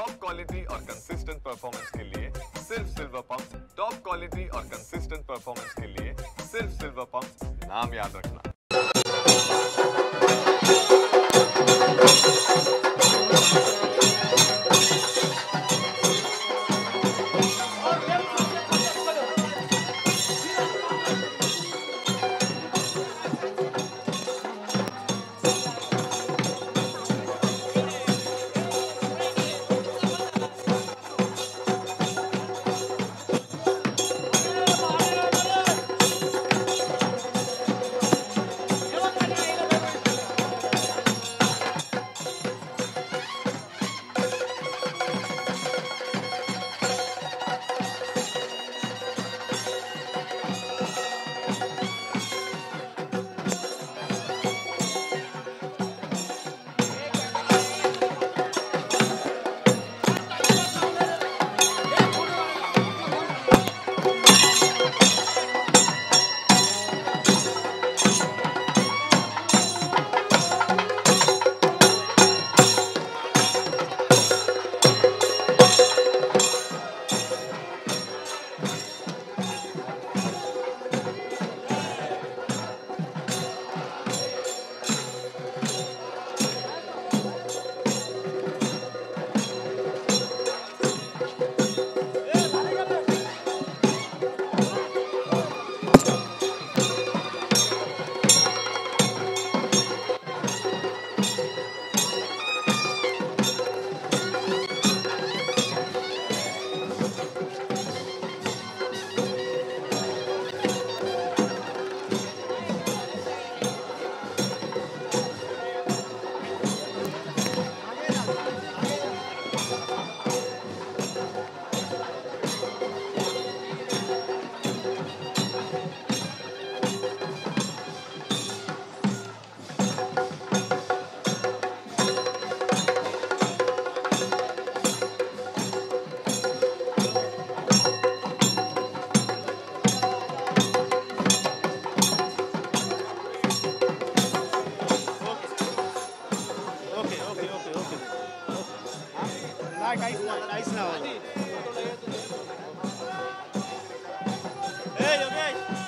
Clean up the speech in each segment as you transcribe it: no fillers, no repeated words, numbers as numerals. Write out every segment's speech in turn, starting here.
Top quality और consistent performance के लिए सिर्फ सिल्वर पंप्स। टॉप क्वालिटी और कंसिस्टेंट परफॉर्मेंस के लिए सिर्फ सिल्वर पंप्स, नाम याद रखना।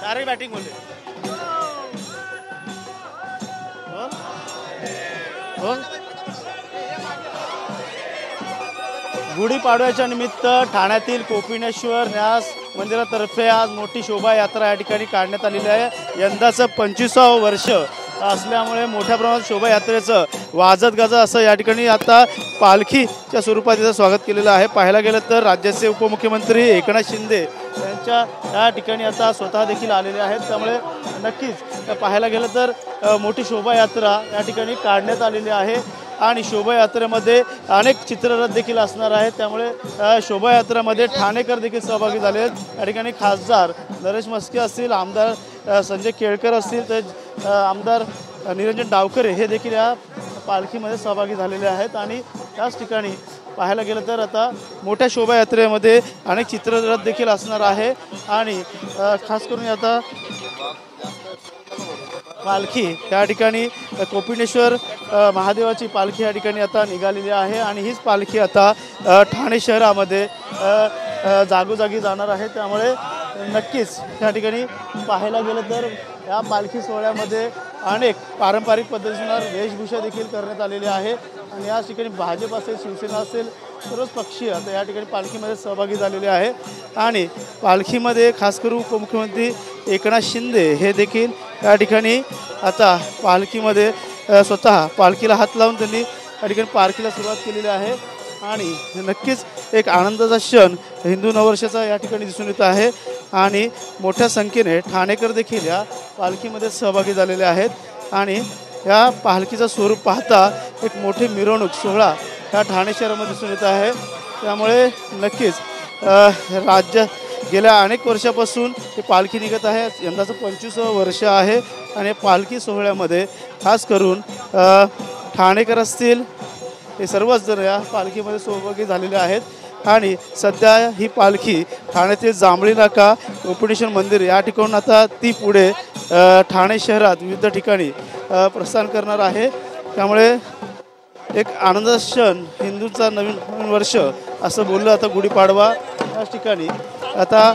डायरेक्ट बैटिंग बोलले गुढीपाडव्याच्या निमित्त ठाण्यातील कोपिनेश्वर न्यास मंदिरातर्फे आज मोठी शोभायात्रा या ठिकाणी काढण्यात आलेली आहे। यंदाचं 25वं वर्ष असल्यामुळे मोठ्या प्रमाणात शोभायात्रेचं वाजत गाजत असं या ठिकाणी आता पालखीच्या स्वरूपात त्याचं स्वागत केलेलं आहे। पाहायला गेलं तर राज्याचे उपमुख्यमंत्री एकनाथ शिंदे यांच्या या ठिकाणी आता स्वतः देखील आलेले आहेत, त्यामुळे नक्कीच पाहायला गेलं तर मोठी शोभायात्रा या ठिकाणी काढण्यात आलेली आहे आणि शोभायात्रेमध्ये अनेक चित्ररथ देखील असणार आहेत, त्यामुळे शोभायात्रेमध्ये ठाणेकर देखील सहभागी झाले आहेत। या ठिकाणी खासदार नरेश म्हस्के असतील, आमदार संजय केळकर असतील, तर आमदार निरंजन डावकरे हे देखील या पालखीमध्ये सहभागी झालेले आहेत आणि त्याच ठिकाणी पाहायला गेलं तर आता मोठ्या शोभायात्रेमध्ये अनेक चित्ररथ देखील असणार आहे आणि खास करून आता पालखी या ठिकाणी कोपिनेश्वर महादेवाची पालखी या ठिकाणी आता निघालेली आहे आणि हीच पालखी आता ठाणे शहरामध्ये जागोजागी जाणार आहे। त्यामुळे नक्कीच या ठिकाणी पाहायला गेलं तर या पालखी सोहळ्यामध्ये अनेक पारंपरिक पद्धतीनुसार वेशभूषा देखील करण्यात आलेली आहे आणि या ठिकाणी भाजप असेल, शिवसेना असेल, सर्वच पक्षीय आता या ठिकाणी पालखीमध्ये सहभागी झालेले आहे आणि पालखीमध्ये खास करून उपमुख्यमंत्री एकनाथ शिंदे हे देखील या ठिकाणी आता पालखीमध्ये स्वतः पालखीला हात लावून त्यांनी या ठिकाणी पालखीला सुरुवात केलेली आहे आणि नक्कीच एक आनंदाचा क्षण हिंदू नववर्षाचा या ठिकाणी दिसून येत आहे आणि मोठ्या संख्येने ठाणेकर देखील या पालखीमध्ये सहभागी झालेले आहेत आणि या पालखीचं स्वरूप पाहता एक मोठी मिरवणूक सोहळा या ठाणे शहरामध्ये दिसून येत आहे। त्यामुळे नक्कीच राज्य गेल्या अनेक वर्षापासून ही पालखी निघत आहे। यंदाचं 25वं वर्ष आहे आणि पालखी सोहळ्यामध्ये खास करून ठाणेकर असतील हे सर्वच जण या पालखीमध्ये सहभागी झालेले आहेत आणि सध्या ही पालखी ठाण्यातील जांभळी नाका कोपिनेश्वर मंदिर या ठिकाणून आता ती पुढे ठाणे शहरात विविध ठिकाणी प्रस्थान करणार आहे। त्यामुळे एक आनंदाचा क्षण, हिंदूचा नवीन वर्ष असं बोललं आता गुढीपाडवा याच ठिकाणी आता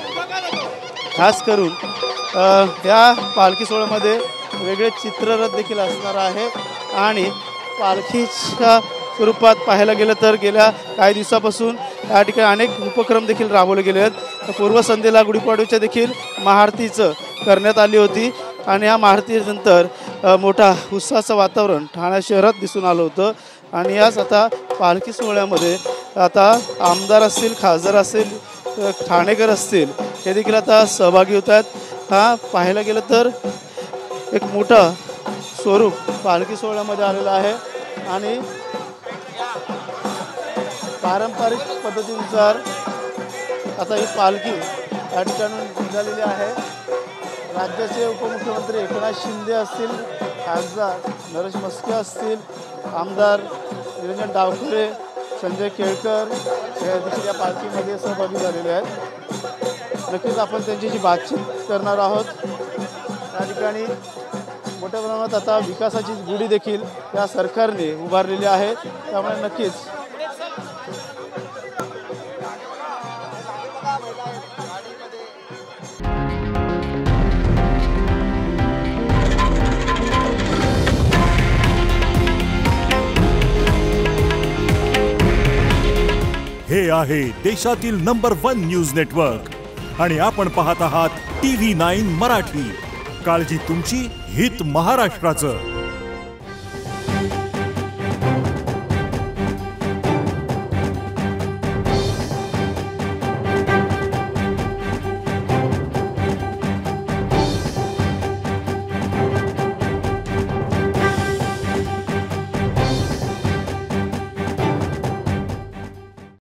खास करून या पालखी सोहळ्यामध्ये वेगळे चित्ररथ देखील असणार आहे आणि पालखीच्या स्वरूपात पाहायला गेलं तर गेल्या काही दिवसापासून या ठिकाणी अनेक उपक्रम देखील राबवले गेले आहेत। पूर्वसंध्येला गुढीपाडव्याच्या देखील महाआरतीचं करण्यात आली होती आणि या महाआरतीनंतर मोठा उत्साहाचं वातावरण ठाणे शहरात दिसून आलं होतं आणि याच आता पालखी सोहळ्यामध्ये आता आमदार असतील, खासदार असतील, ठाणेकर असतील हे देखील आता सहभागी होत आहेत। हा पाहायला गेलं तर एक मोठा स्वरूप पालखी सोहळ्यामध्ये आलेला आहे आणि पारंपरिक पद्धतीनुसार आता ही पालखी या ठिकाणी निघालेली आहे। राज्याचे उपमुख्यमंत्री एकनाथ शिंदे असतील, खासदार नरेश म्हस्के असतील, आमदार निरंजन डावखरे, संजय केळकर हे देखील या पालखीमध्ये सहभागी झालेले आहेत। नक्कीच आपण त्यांच्याशी बातचीत करणार आहोत। या ठिकाणी मोठ्या प्रमाणात आता विकासाची गुढी देखील या सरकारने उभारलेली आहे, त्यामुळे नक्कीच हे आहे देशातील नंबर 1 न्यूज नेटवर्क आणि आपण पाहत आहात TV9 मराठी। काळजी तुमची, हित महाराष्ट्राचं।